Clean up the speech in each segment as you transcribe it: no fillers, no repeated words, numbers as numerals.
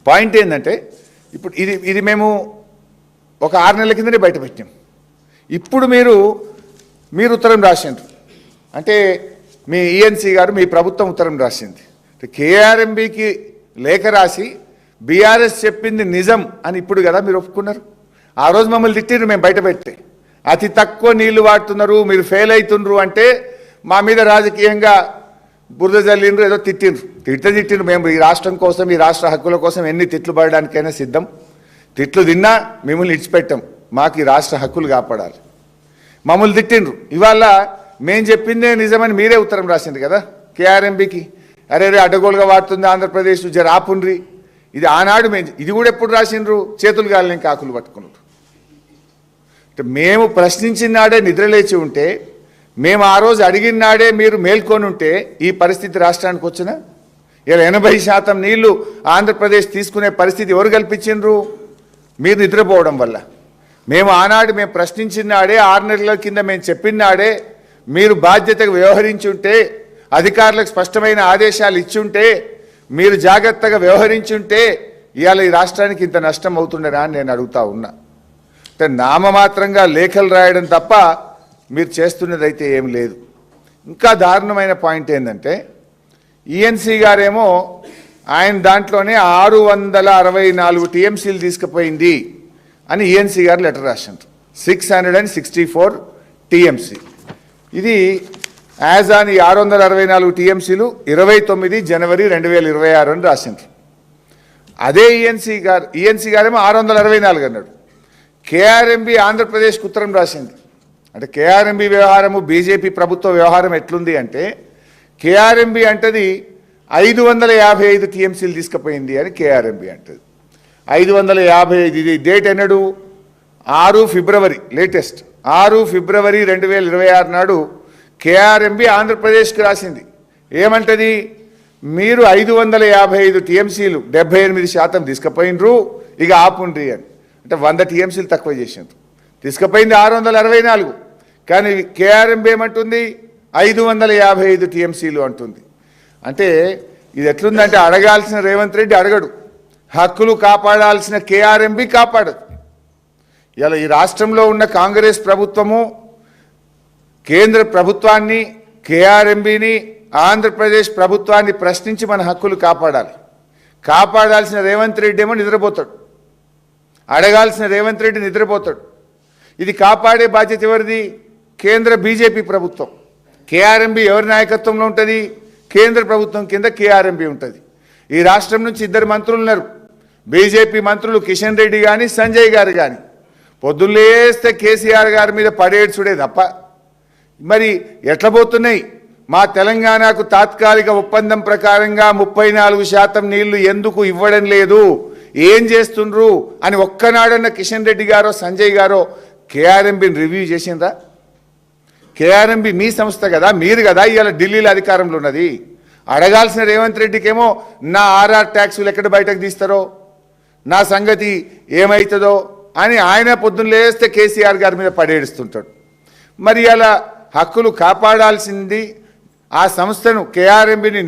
Point ఏంటంటే ఇప్పుడు ఇది మేము ఒక 6 నెలల కిందనే బయట పెట్టాం. ఇప్పుడు మీరు ఉత్తరం రాసిండ్రు అంటే మీ ఈఎన్సీ గారు మీ ప్రభుత్వం ఉత్తరం రాసింది. కేఆర్ఎంబీకి లేఖ రాసి బీఆర్ఎస్ చెప్పింది నిజం అని ఇప్పుడు కదా మీరు ఒప్పుకున్నారు. ఆ రోజు మమ్మల్ని తిట్టిండ్రు మేము బయట పెడితే, అతి తక్కువ నీళ్లు వాడుతున్నారు మీరు ఫెయిల్ అవుతుండ్రు అంటే మా మీద రాజకీయంగా బురద జల్లిండ్రు, ఏదో తిట్టిండ్రు. మేము ఈ రాష్ట్రం కోసం ఈ రాష్ట్ర హక్కుల కోసం ఎన్ని తిట్లు పడడానికైనా సిద్ధం. తిట్లు తిన్నా మిమ్మల్ని ఇడిచిపెట్టాం, మాకు ఈ రాష్ట్ర హక్కులు కాపాడాలి. మమ్మల్ని తిట్టిండ్రు. ఇవాళ మేము చెప్పిందే నిజమని మీరే ఉత్తరం రాసిండ్రు కదా కేఆర్ఎంబీకి. అరే అడ్డగోలుగా వాడుతుంది ఆంధ్రప్రదేశ్ జర ఆపుండ్రి. ఇది ఆనాడు ఇది కూడా ఎప్పుడు రాసిండ్రు, చేతులు గాలిని కాకులు పట్టుకున్నారు. మేము ప్రశ్నించిన నాడే నిద్రలేచి ఉంటే, మేము ఆ రోజు అడిగిన నాడే మీరు మేల్కొని ఉంటే ఈ పరిస్థితి రాష్ట్రానికి వచ్చినా? ఇలా 80% నీళ్లు ఆంధ్రప్రదేశ్ తీసుకునే పరిస్థితి ఎవరు కల్పించిండ్రు? మీరు నిద్రపోవడం వల్ల. మేము ఆనాడు మేము ప్రశ్నించిన నాడే 6 నెలల కింద మేము చెప్పిన నాడే మీరు బాధ్యతగా వ్యవహరించి ఉంటే, అధికారులకు స్పష్టమైన ఆదేశాలు ఇచ్చుంటే, మీరు జాగ్రత్తగా వ్యవహరించుంటే ఇవాళ ఈ రాష్ట్రానికి ఇంత నష్టం అవుతుండేనా అని నేను అడుగుతా ఉన్నా. అంటే నామమాత్రంగా లేఖలు రాయడం తప్ప మీరు చేస్తున్నదైతే ఏం లేదు. ఇంకా దారుణమైన పాయింట్ ఏంటంటే ఈఎన్సీ గారేమో ఆయన దాంట్లోనే 664 టీఎంసీలు తీసుకుపోయింది అని ఈఎన్సీ గారు లెటర్ రాశారు. 664 టీఎంసీ. ఇది యాజ్ ఆన్ ఈ 664 టీఎంసీలు 29 జనవరి 2026 అని రాసిండ్రు. అదే ఈఎన్సీ గారేమో 664 అన్నాడు. కేఆర్ఎంబీ ఆంధ్రప్రదేశ్కి ఉత్తరం రాసింది. అంటే కేఆర్ఎంబీ వ్యవహారము బీజేపీ ప్రభుత్వ వ్యవహారం ఎట్లుంది అంటే, కేఆర్ఎంబీ అంటది 555 టీఎంసీలు తీసుకుపోయింది అని కేఆర్ఎంబీ అంటది. 555 ఇది డేట్ ఎన్నడు? 6 ఫిబ్రవరి లేటెస్ట్ 6 ఫిబ్రవరి 2026 నాడు కేఆర్ఎంబీ ఆంధ్రప్రదేశ్కి రాసింది. ఏమంటది? మీరు 555 టీఎంసీలు 78% తీసుకుపోయినరు, ఇక ఆపుండ్రి అని. అంటే 100 టీఎంసీలు తక్కువ చేసిండ్రు. తీసుకుపోయింది 664, కానీ కేఆర్ఎంబీ ఏమంటుంది? 555 టీఎంసీలు అంటుంది. అంటే ఇది ఎట్లుందంటే అడగాల్సిన రేవంత్ రెడ్డి అడగడు, హక్కులు కాపాడాల్సిన కేఆర్ఎంబీ కాపాడదు. ఇలా ఈ రాష్ట్రంలో ఉన్న కాంగ్రెస్ ప్రభుత్వము కేంద్ర ప్రభుత్వాన్ని, కేఆర్ఎంబీని, ఆంధ్రప్రదేశ్ ప్రభుత్వాన్ని ప్రశ్నించి మన హక్కులు కాపాడాలి. కాపాడాల్సిన రేవంత్ రెడ్డి ఏమో నిద్రపోతాడు, అడగాల్సిన రేవంత్ రెడ్డి నిద్రపోతాడు. ఇది కాపాడే బాధ్యత ఎవరిది? కేంద్ర బీజేపీ ప్రభుత్వం. కేఆర్ఎంబీ ఎవరి నాయకత్వంలో ఉంటుంది? కేంద్ర ప్రభుత్వం కింద కేఆర్ఎంబీ ఉంటుంది. ఈ రాష్ట్రం నుంచి 2 మంత్రులు ఉన్నారు, బీజేపీ మంత్రులు కిషన్ రెడ్డి కానీ సంజయ్ గారు కానీ. పొద్దున్నేస్తే కేసీఆర్ గారి మీద పడేడ్చుడే తప్ప మరి ఎట్లా పోతున్నాయి? మా తెలంగాణకు తాత్కాలిక ఒప్పందం ప్రకారంగా 34% నీళ్లు ఎందుకు ఇవ్వడం లేదు, ఏం చేస్తుండ్రు అని ఒక్కనాడన్న కిషన్ రెడ్డి గారో సంజయ్ గారో కేఆర్ఎంబీని రివ్యూ చేసిందా? కేఆర్ఎంబీ మీ సంస్థ కదా, మీరు కదా ఇవాళ ఢిల్లీలో అధికారంలో ఉన్నది. అడగాల్సిన రేవంత్ రెడ్డికేమో నా ఆర్ఆర్ ట్యాక్సులు ఎక్కడ బయటకు తీస్తారో, నా సంగతి ఏమవుతుందో అని ఆయన పొద్దున్న లేస్తే కేసీఆర్ గారి మీద పడేడుస్తుంటాడు. మరి అలా హక్కులు కాపాడాల్సింది ఆ సంస్థను కేఆర్ఎంబీని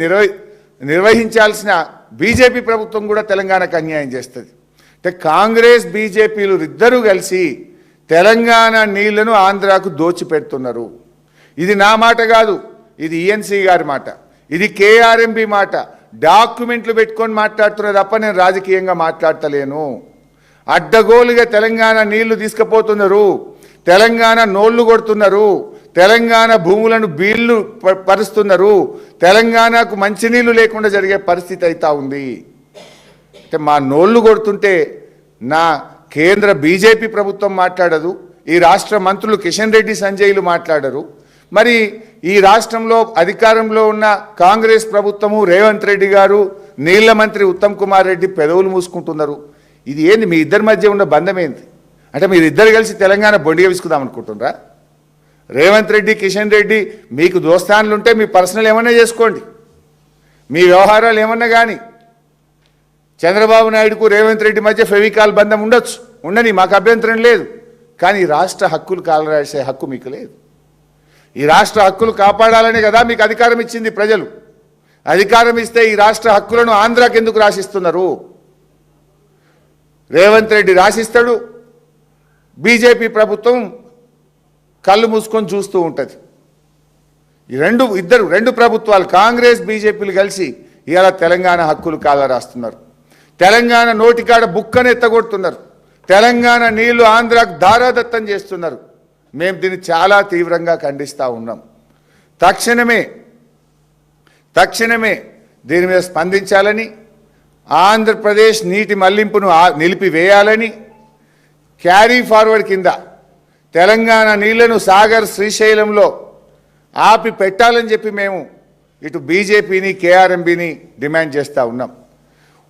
నిర్వహించాల్సిన బీజేపీ ప్రభుత్వం కూడా తెలంగాణకు అన్యాయం చేస్తుంది. అంటే కాంగ్రెస్ బీజేపీలు ఇద్దరూ కలిసి తెలంగాణ నీళ్లను ఆంధ్రాకు దోచిపెడుతున్నారు. ఇది నా మాట కాదు, ఇది ఈఎన్సీ గారి మాట, ఇది కేఆర్ఎంబీ మాట. డాక్యుమెంట్లు పెట్టుకొని మాట్లాడుతున్నారు తప్ప నేను రాజకీయంగా మాట్లాడతలేను. అడ్డగోలుగా తెలంగాణ నీళ్లు తీసుకుపోతున్నారు, తెలంగాణ నోళ్లు కొడుతున్నారు, తెలంగాణ భూములను బీళ్లు పరుస్తున్నారు, తెలంగాణకు మంచినీళ్లు లేకుండా జరిగే పరిస్థితి అయితే ఉంది. అంటే మా నోళ్లు కొడుతుంటే నా కేంద్ర బీజేపీ ప్రభుత్వం మాట్లాడదు, ఈ రాష్ట్ర మంత్రులు కిషన్ రెడ్డి సంజయ్లు మాట్లాడరు. మరి ఈ రాష్ట్రంలో అధికారంలో ఉన్న కాంగ్రెస్ ప్రభుత్వము రేవంత్ రెడ్డి గారు, నీళ్ల మంత్రి ఉత్తమ్ కుమార్ రెడ్డి పెదవులు మూసుకుంటున్నారు. ఇది ఏంది? మీ ఇద్దరి మధ్య ఉన్న బంధం ఏంది? అంటే మీరు ఇద్దరు కలిసి తెలంగాణ బొండిగా విసుకుదాం అనుకుంటున్నారా? రేవంత్ రెడ్డి కిషన్ రెడ్డి మీకు దోస్తాన్లు ఉంటే మీ పర్సనల్ ఏమన్నా చేసుకోండి, మీ వ్యవహారాలు ఏమన్నా కానీ. చంద్రబాబు నాయుడుకు రేవంత్ రెడ్డి మధ్య ఫెవికాల్ బంధం ఉండొచ్చు, ఉండని, మాకు అభ్యంతరం లేదు. కానీ రాష్ట్ర హక్కులు కాలరాసే హక్కు మీకు లేదు. ఈ రాష్ట్ర హక్కులు కాపాడాలనే కదా మీకు అధికారం ఇచ్చింది ప్రజలు. అధికారం ఇస్తే ఈ రాష్ట్ర హక్కులను ఆంధ్రాకి ఎందుకు రాసిస్తున్నారు? రేవంత్ రెడ్డి రాసిస్తాడు, బీజేపీ ప్రభుత్వం కళ్ళు మూసుకొని చూస్తూ ఉంటుంది. ఈ రెండు ప్రభుత్వాలు కాంగ్రెస్ బీజేపీలు కలిసి ఇవాళ తెలంగాణ హక్కులు కాల రాస్తున్నారు. తెలంగాణ నోటికాడ బుక్కను ఎత్తగొడుతున్నారు. తెలంగాణ నీళ్లు ఆంధ్రాకు ధారాదత్తం చేస్తున్నారు. మేము దీన్ని చాలా తీవ్రంగా ఖండిస్తూ ఉన్నాం. తక్షణమే దీని మీద స్పందించాలని, ఆంధ్రప్రదేశ్ నీటి మళ్లింపును నిలిపివేయాలని, క్యారీ ఫార్వర్డ్ కింద తెలంగాణ నీళ్లను సాగర్ శ్రీశైలంలో ఆపి పెట్టాలని చెప్పి మేము ఇటు బీజేపీని కేఆర్ఎంబీని డిమాండ్ చేస్తూ ఉన్నాం.